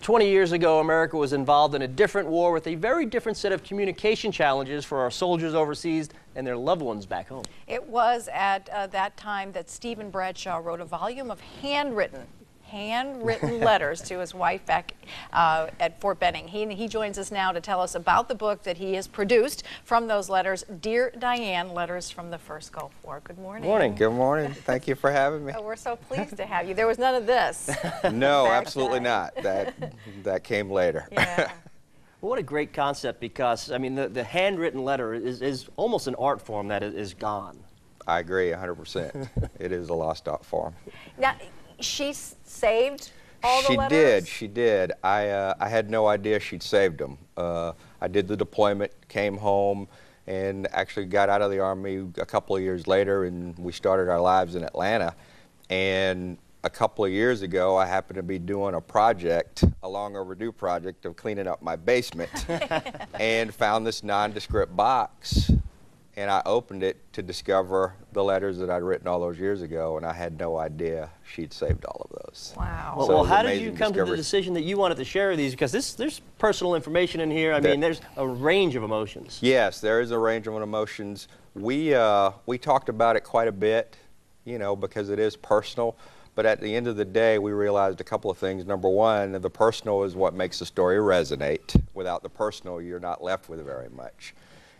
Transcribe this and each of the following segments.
20 years ago, America was involved in a different war with a very different set of communication challenges for our soldiers overseas and their loved ones back home. It was at that time that Stephen Bradshaw wrote a volume of handwritten letters to his wife back at Fort Benning. He joins us now to tell us about the book that he has produced from those letters, Dear Diane, Letters from the First Gulf War. Good morning. Morning. Good morning. Thank you for having me. Oh, we're so pleased to have you. There was none of this. No, absolutely not. That came later. Yeah. Well, what a great concept, because, I mean, the handwritten letter is almost an art form that is gone. I agree 100%. It is a lost art form. Now, she saved all the letters? She did. I had no idea she'd saved them. I did the deployment, came home, and actually got out of the Army a couple of years later, and we started our lives in Atlanta. And a couple of years ago, I happened to be doing a project, a long overdue project of cleaning up my basement, and found this nondescript box. And I opened it to discover the letters that I'd written all those years ago, and I had no idea she'd saved all of those. Wow. Well, So how did you come to the decision that you wanted to share these? Because there's personal information in here. I mean, there's a range of emotions. Yes, there is a range of emotions. We talked about it quite a bit, you know, because it is personal. But at the end of the day, we realized a couple of things. Number one, the personal is what makes the story resonate. Without the personal, you're not left with very much.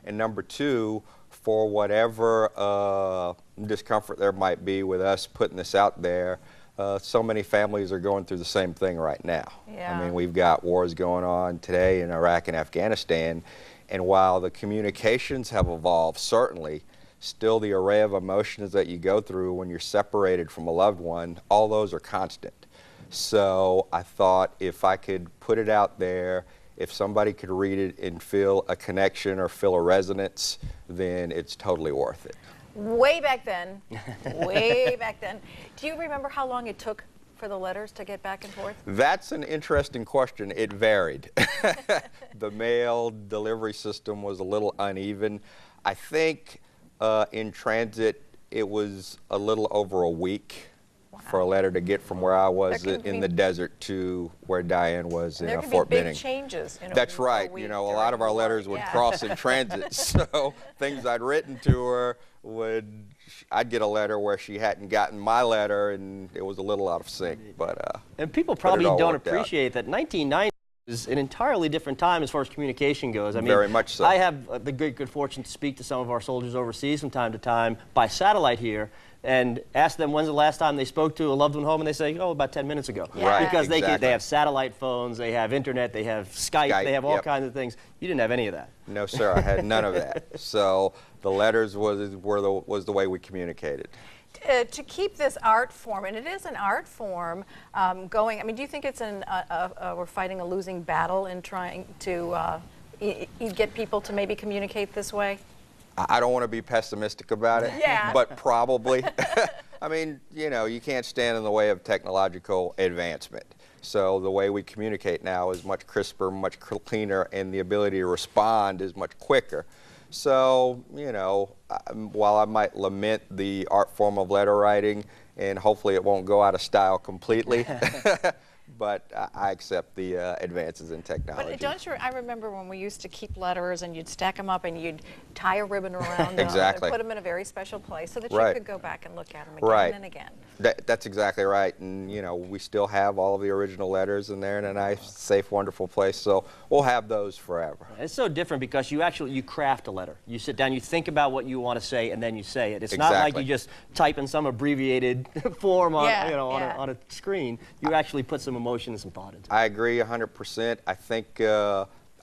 And number two, for whatever discomfort there might be with us putting this out there, so many families are going through the same thing right now. Yeah. I mean, we've got wars going on today in Iraq and Afghanistan, and while the communications have evolved, certainly, still the array of emotions that you go through when you're separated from a loved one, all those are constant. So I thought if I could put it out there, if somebody could read it and feel a connection or feel a resonance, then it's totally worth it. Way back then, way back then, do you remember how long it took for the letters to get back and forth? That's an interesting question. It varied. The mail delivery system was a little uneven. I think in transit it was a little over a week. Wow. For a letter to get from where I was in the desert to where Diane was in Fort Benning. Big changes. That's right. You know, a lot of our letters would cross in transit, so things I'd written to her I'd get a letter where she hadn't gotten my letter, and it was a little out of sync. But and people probably don't appreciate that 1990 is an entirely different time as far as communication goes. I mean, very much so. I have the good fortune to speak to some of our soldiers overseas from time to time by satellite here, and ask them when's the last time they spoke to a loved one home, and they say, oh, about 10 minutes ago. Yeah. Right, because exactly. they have satellite phones, they have internet, they have Skype, they have all kinds of things. You didn't have any of that. No, sir, I had none of that. So the letters was the way we communicated. To keep this art form, and it is an art form, going, I mean, do you think it's we're fighting a losing battle in trying to get people to maybe communicate this way? I don't want to be pessimistic about it, but probably. I mean, you know, you can't stand in the way of technological advancement. So the way we communicate now is much crisper, much cleaner, and the ability to respond is much quicker. So, you know, while I might lament the art form of letter writing, and hopefully it won't go out of style completely, but I accept the advances in technology. But don't you, I remember when we used to keep letters and you'd stack them up and you'd tie a ribbon around them and put them in a very special place so that you could go back and look at them again and again. That's exactly right. And, you know, we still have all of the original letters in there in a nice, safe, wonderful place. So we'll have those forever. It's so different because you craft a letter. You sit down, you think about what you want to say, and then you say it. It's not like you just type in some abbreviated form on, on a screen. You actually put some emotion and some thought into it. I agree 100%.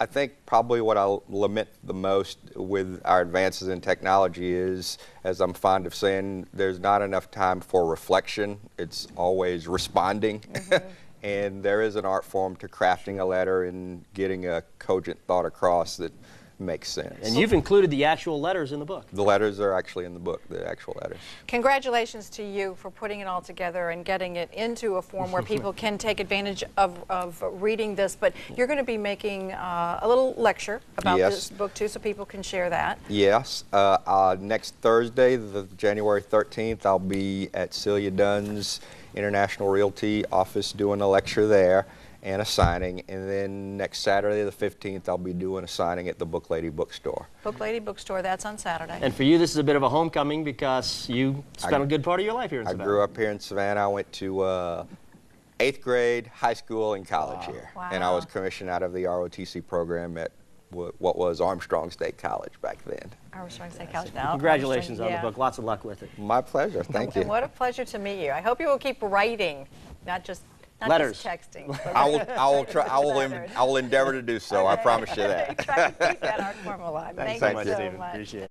I think probably what I lament the most with our advances in technology is, as I'm fond of saying, there's not enough time for reflection. It's always responding. And there is an art form to crafting a letter and getting a cogent thought across that makes sense. And you've included the actual letters in the book. The letters are actually in the book, the actual letters. Congratulations to you for putting it all together and getting it into a form where people can take advantage of reading this. But you're going to be making a little lecture about this book too, so people can share that. Yes. Next Thursday, January 13th, I'll be at Celia Dunn's International Realty office doing a lecture there. and a signing. And then next Saturday, the 15th, I'll be doing a signing at the Book Lady Bookstore. Book Lady Bookstore, that's on Saturday. And for you, this is a bit of a homecoming because you spent a good part of your life here in Savannah. I grew up here in Savannah. I went to 8th grade, high school, and college here. Wow. And I was commissioned out of the ROTC program at what was Armstrong State College back then. Armstrong State College now. Congratulations on the book. Lots of luck with it. My pleasure. Thank you. And what a pleasure to meet you. I hope you will keep writing, not just letters. texting. I will endeavor to do so. I promise you that. Try to keep that art form alive. Thanks Thank so much, you so Stephen. much. Appreciate it.